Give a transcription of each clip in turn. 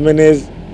MNAs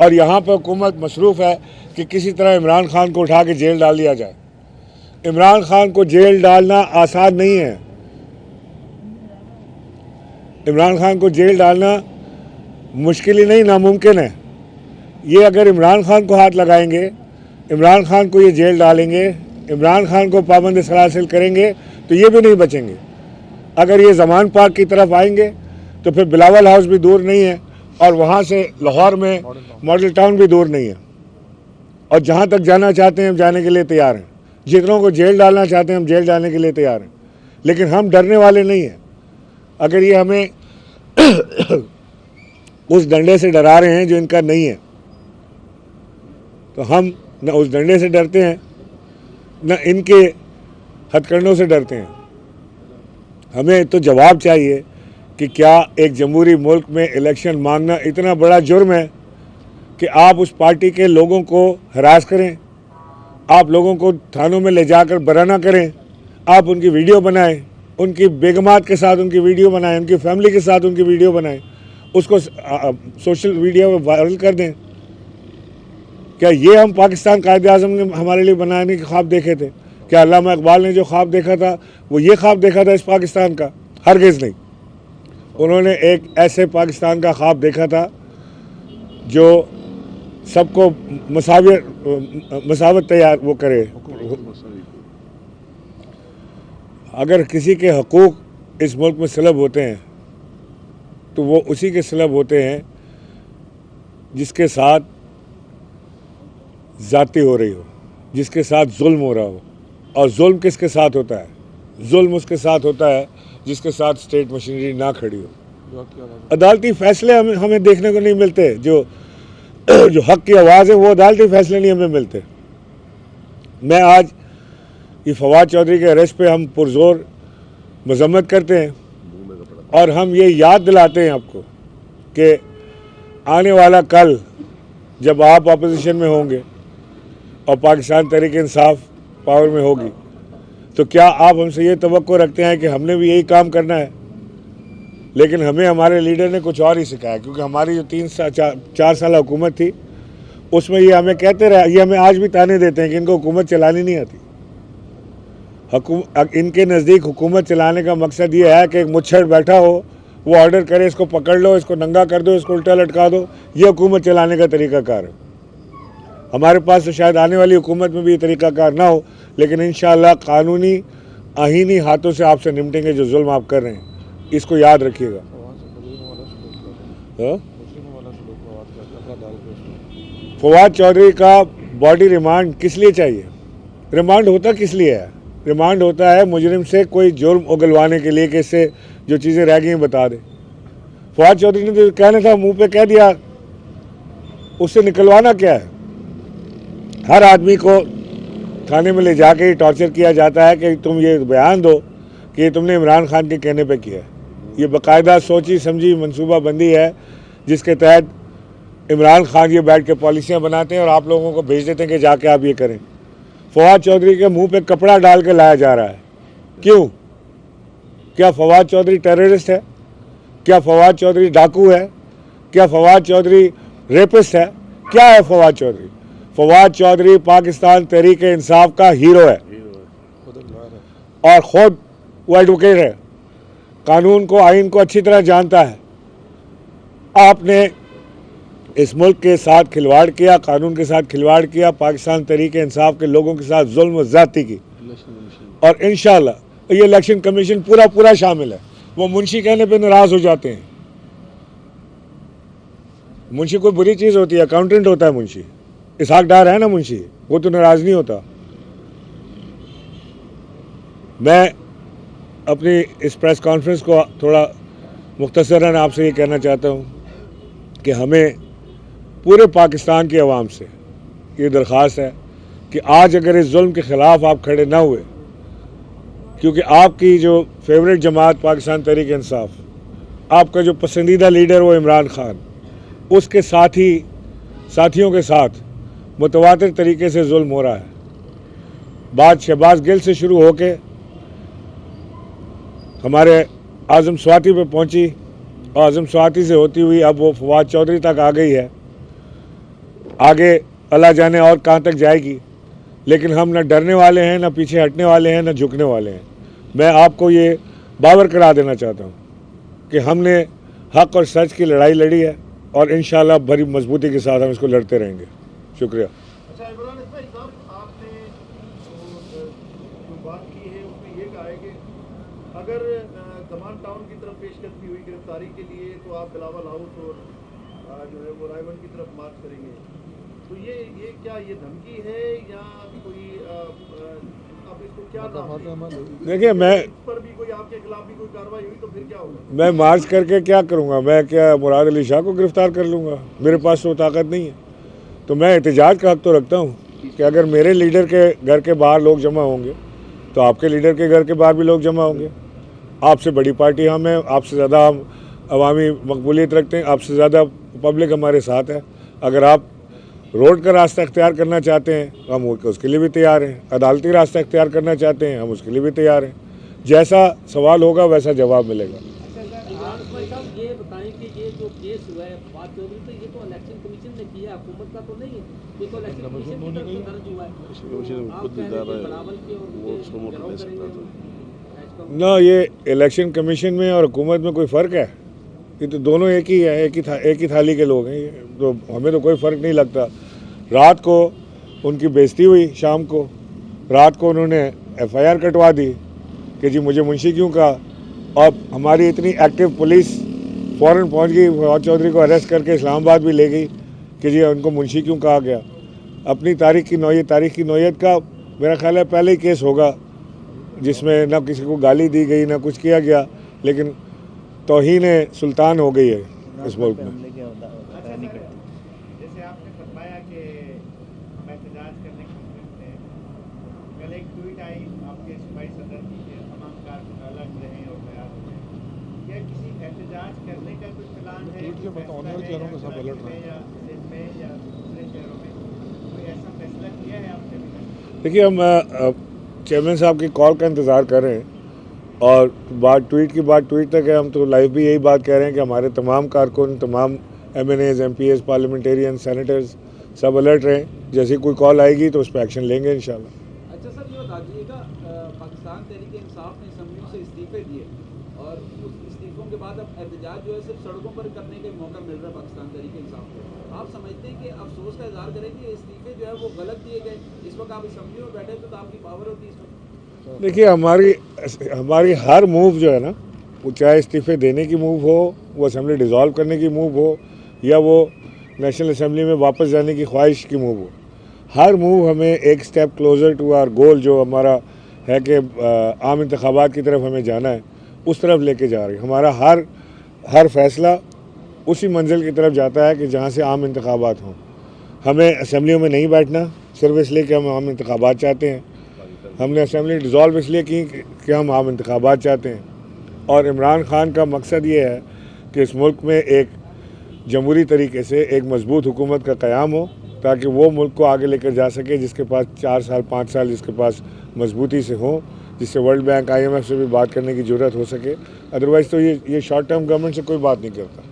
اور یہاں پہ حکومت مصروف ہے کہ کسی طرح عمران خان کو اٹھا کے جیل ڈال دیا جائے. عمران خان کو جیل ڈالنا آسان نہیں ہے. عمران خان کو جیل ڈالنا مشکل ہی نہیں، ناممکن ہے. یہ اگر عمران خان کو ہاتھ لگائیں گے، عمران خان کو یہ جیل ڈالیں گے، عمران خان کو پابند سلاسل کریں گے تو یہ بھی نہیں بچیں گے. اگر یہ زمان پارک کی طرف آئیں گے تو پھر بلاول ہاؤس بھی دور نہیں ہے، اور وہاں سے لاہور میں ماڈل ٹاؤن بھی دور نہیں ہے. اور جہاں تک جانا چاہتے ہیں ہم جانے کے لیے تیار ہیں. جتنوں کو جیل ڈالنا چاہتے ہیں ہم جیل ڈالنے کے لیے تیار ہیں. لیکن ہم ڈرنے والے نہیں ہیں. اگر یہ ہمیں اس ڈنڈے سے ڈرا رہے ہیں جو ان کا نہیں ہے، تو ہم نہ اس ڈنڈے سے ڈرتے ہیں نہ ان کے ہتھ کنڈوں سے ڈرتے ہیں. ہمیں تو جواب چاہیے کہ کیا ایک جمہوری ملک میں الیکشن مانگنا اتنا بڑا جرم ہے کہ آپ اس پارٹی کے لوگوں کو ہراس کریں، آپ لوگوں کو تھانوں میں لے جا کر برہنہ کریں، آپ ان کی ویڈیو بنائیں، ان کی بیگمات کے ساتھ ان کی ویڈیو بنائیں، ان کی فیملی کے ساتھ ان کی ویڈیو بنائیں، اس کو سوشل میڈیا میں وائرل کر دیں. کیا یہ ہم پاکستان قائد اعظم نے ہمارے لیے بنانے کے خواب دیکھے تھے؟ کیا علامہ اقبال نے جو خواب دیکھا تھا وہ یہ خواب دیکھا تھا اس پاکستان کا؟ ہرگز نہیں. انہوں نے ایک ایسے پاکستان کا خواب دیکھا تھا جو سب کو مساوت تیار وہ کرے. اگر کسی کے حقوق اس ملک میں سلب ہوتے ہیں تو وہ اسی کے سلب ہوتے ہیں جس کے ساتھ ذاتی ہو رہی ہو، جس کے ساتھ ظلم ہو رہا ہو. اور ظلم کس کے ساتھ ہوتا ہے؟ ظلم اس کے ساتھ ہوتا ہے جس کے ساتھ اسٹیٹ مشینری نہ کھڑی ہو. عدالتی فیصلے ہمیں دیکھنے کو نہیں ملتے. جو حق کی آواز ہے وہ عدالتی فیصلے نہیں ہمیں ملتے. میں آج یہ فواد چودھری کے اریسٹ پہ ہم پرزور مذمت کرتے ہیں، اور ہم یہ یاد دلاتے ہیں آپ کو کہ آنے والا کل جب آپ اپوزیشن میں ہوں گے اور پاکستان تحریک انصاف پاور میں ہوگی تو کیا آپ ہم سے یہ توقع رکھتے ہیں کہ ہم نے بھی یہی کام کرنا ہے؟ لیکن ہمیں ہمارے لیڈر نے کچھ اور ہی سکھایا، کیونکہ ہماری جو 4 سال حکومت تھی اس میں یہ ہمیں کہتے رہے، یہ ہمیں آج بھی تانے دیتے ہیں کہ ان کو حکومت چلانی نہیں آتی. ان کے نزدیک حکومت چلانے کا مقصد یہ ہے کہ ایک مچھڑ بیٹھا ہو، وہ آرڈر کرے اس کو پکڑ لو، اس کو ننگا کر دو، اس کو الٹا لٹکا دو. یہ حکومت چلانے کا طریقہ کار ہے. ہمارے پاس تو شاید آنے والی حکومت میں بھی یہ طریقہ کار نہ ہو، لیکن انشاءاللہ قانونی آئینی ہاتھوں سے آپ سے نمٹیں گے جو ظلم آپ کر رہے ہیں. اس کو یاد رکھیے گا. فواد چودھری کا باڈی ریمانڈ کس لیے چاہیے؟ ریمانڈ ہوتا کس لیے ہے؟ ریمانڈ ہوتا ہے مجرم سے کوئی جرم اگلوانے کے لیے کہ اس سے جو چیزیں رہ گئی ہیں بتا دے. فواد چودھری نے تو کہنا تھا منہ پہ کہہ دیا، اس سے نکلوانا کیا ہے؟ ہر آدمی کو تھانے میں لے جا کے ٹارچر کیا جاتا ہے کہ تم یہ بیان دو کہ یہ تم نے عمران خان کے کہنے پہ کیا ہے. یہ باقاعدہ سوچی سمجھی منصوبہ بندی ہے جس کے تحت عمران خان یہ بیٹھ کے پالیسیاں بناتے ہیں اور آپ لوگوں کو بھیج دیتے ہیں کہ جا کے آپ یہ کریں. فواد چودھری کے منہ پہ کپڑا ڈال کے لایا جا رہا ہے. کیوں؟ کیا فواد چودھری ٹیررسٹ ہے؟ کیا فواد چودھری ڈاکو ہے؟ کیا فواد چودھری ریپسٹ ہے؟ کیا ہے فواد چودھری؟ فواد چودھری پاکستان تحریک انصاف کا ہیرو ہے، اور خود وہ ایڈوکیٹ ہے، قانون کو آئین کو اچھی طرح جانتا ہے. آپ نے اس ملک کے ساتھ کھلواڑ کیا، قانون کے ساتھ کھلواڑ کیا، پاکستان تحریک انصاف کے لوگوں کے ساتھ ظلم و زیادتی کی. اور انشاءاللہ یہ الیکشن کمیشن پورا شامل ہے. وہ منشی کہنے پہ ناراض ہو جاتے ہیں. منشی کوئی بری چیز ہوتی ہے؟ اکاؤنٹنٹ ہوتا ہے منشی. اسحاق ڈار ہے نا منشی، وہ تو ناراض نہیں ہوتا. میں اپنی اس پریس کانفرنس کو تھوڑا مختصراً آپ سے یہ کہنا چاہتا ہوں کہ ہمیں پورے پاکستان کی عوام سے یہ درخواست ہے کہ آج اگر اس ظلم کے خلاف آپ کھڑے نہ ہوئے، کیونکہ آپ کی جو فیوریٹ جماعت پاکستان تحریک انصاف، آپ کا جو پسندیدہ لیڈر وہ عمران خان، اس کے ساتھیوں کے ساتھ متواتر طریقے سے ظلم ہو رہا ہے. بات شہباز گل سے شروع ہو کے ہمارے اعظم سواتی پہ پہنچی، اور اعظم سواتی سے ہوتی ہوئی اب وہ فواد چودھری تک آ گئی ہے. آگے اللہ جانے اور کہاں تک جائے گی، لیکن ہم نہ ڈرنے والے ہیں، نہ پیچھے ہٹنے والے ہیں، نہ جھکنے والے ہیں۔ میں آپ کو یہ باور کرا دینا چاہتا ہوں کہ ہم نے حق اور سچ کی لڑائی لڑی ہے اور انشاءاللہ بڑی مضبوطی کے ساتھ ہم اس کو لڑتے رہیں گے۔ شکریہ۔ اچھا عمران بھائی صاحب، آپ نے جو بات کی ہے اس میں یہ کہا ہے کہ اگر دمان ٹاؤن کی طرف پیش قدمی ہوئی گرفتاری کے لیے تو آپ بلاول ہاؤس اور جو ہے وہ رائے ون کی طرف مارچ کریں گے، تو یہ کیا یہ دھمکی ہے یا کوئی آپ اس کو کیا نام دیں؟ دیکھیے، میں اس پر بھی کوئی آپ کے خلاف بھی کوئی کارروائی ہوئی تو پھر کیا ہوگا؟ میں مارچ کر کے کیا کروں گا؟ میں کیا مراد علی شاہ کو گرفتار کر لوں گا؟ میرے پاس تو طاقت نہیں ہے۔ تو میں احتجاج کا حق تو رکھتا ہوں کہ اگر میرے لیڈر کے گھر کے باہر لوگ جمع ہوں گے تو آپ کے لیڈر کے گھر کے باہر بھی لوگ جمع ہوں گے۔ آپ سے بڑی پارٹی ہم ہیں، آپ سے زیادہ ہم عوامی مقبولیت رکھتے ہیں، آپ سے زیادہ پبلک ہمارے ساتھ ہے۔ اگر آپ روڈ کا راستہ اختیار کرنا چاہتے ہیں ہم اس کے لیے بھی تیار ہیں، عدالتی راستہ اختیار کرنا چاہتے ہیں ہم اس کے لیے بھی تیار ہیں۔ جیسا سوال ہوگا ویسا جواب ملے گا۔ یہ بتائیں کہ یہ جو کیس ہوا ہے فواد چودھری پہ، یہ تو الیکشن کمیشن نے کیا ہے، حکومت کا تو نہیں ہے، یہ تو الیکشن کمیشن کی طرف سے درج ہوا ہے۔ آپ کہہ رہے ہیں کہ بلاول کے اور گراؤ کریں گے؟ نہ، یہ الیکشن کمیشن میں اور حکومت میں کوئی فرق ہے؟ یہ تو دونوں ایک ہی ہے، ایک ہی تھالی کے لوگ ہیں۔ یہ تو ہمیں تو کوئی فرق نہیں لگتا۔ رات کو ان کی بےعزتی ہوئی، شام کو رات کو انہوں نے ایف آئی آر کٹوا دی کہ جی مجھے منشی کیوں کہا، اور ہماری اتنی ایکٹیو پولیس فوراً پہنچ گئی، فواد چودھری کو اریسٹ کر کے اسلام آباد بھی لے گئی کہ جی ان کو منشی کیوں کہا گیا۔ اپنی تاریخ کی نوعیت کا میرا خیال ہے پہلے ہی کیس ہوگا جس میں نہ کسی کو گالی دی گئی نہ کچھ کیا گیا، لیکن توہین سلطان ہو گئی ہے اس ملک میں۔ جیسے آپ نے فرمایا کہ ہم احتجاج کرنے کے ممکن تھے، کل ایک ٹویٹ آئی آپ کے صوبائی صدر کی کہ تمام کارکن الگ رہیں اور تیار ہو جائیں، کیا کسی احتجاج کرنے کا کوئی پلان ہے یا سندھ میں یا دوسرے شہروں میں کوئی ایسا فیصلہ کیا ہے آپ نے؟ دیکھیے، ہم چیئرمین صاحب کی کال کا انتظار کر رہے ہیں، اور ٹویٹ تک ہے۔ ہم تو لائیو بھی یہی بات کہہ رہے ہیں کہ ہمارے تمام کارکن، تمام M N As, M P As, parliamentarian, senators سب الرٹ رہیں۔ جیسے کوئی کال آئے گی تو اس پہ ایکشن لیں گے انشاءاللہ۔ اچھا سر، یہ بتا دیجیے گا، پاکستان تحریک انصاف نے اسمبلیوں سے استعفے دیے اور اس استعفوں کے بعد اب احتجاج جو ہے صرف سڑکوں پر کرنے کا موقع مل رہا ہے پاکستان تحریک انصاف کو۔ آپ سمجھتے ہیں کہ افسوس کا اظہار کریں کہ استعفے جو ہے وہ غلط دیے گئے؟ اس وقت آپ اسمبلیوں میں بیٹھے تو آپ کی پاور ہوتی ہے اس وقت۔ دیکھیے، ہماری ہر موو جو ہے نا، وہ چاہے استعفے دینے کی موو ہو، وہ اسمبلی ڈیزالو کرنے کی موو ہو، یا وہ نیشنل اسمبلی میں واپس جانے کی خواہش کی موو ہو، ہر موو ہمیں ایک سٹیپ کلوزر ٹو آر گول جو ہمارا ہے کہ عام انتخابات کی طرف ہمیں جانا ہے، اس طرف لے کے جا رہی ہے۔ ہمارا ہر فیصلہ اسی منزل کی طرف جاتا ہے کہ جہاں سے عام انتخابات ہوں۔ ہمیں اسمبلیوں میں نہیں بیٹھنا صرف اس لیے کہ ہم عام انتخابات چاہتے ہیں۔ ہم نے اسمبلی ڈیزالو اس لیے کی کہ ہم عام انتخابات چاہتے ہیں، اور عمران خان کا مقصد یہ ہے کہ اس ملک میں ایک جمہوری طریقے سے ایک مضبوط حکومت کا قیام ہو، تاکہ وہ ملک کو آگے لے کر جا سکے، جس کے پاس 4 سال 5 سال جس کے پاس مضبوطی سے ہوں، جس سے World Bank I M F سے بھی بات کرنے کی ضرورت ہو سکے۔ ادروائز تو یہ شارٹ ٹرم گورنمنٹ سے کوئی بات نہیں کرتا۔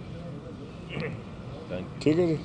ٹھیک ہے جی۔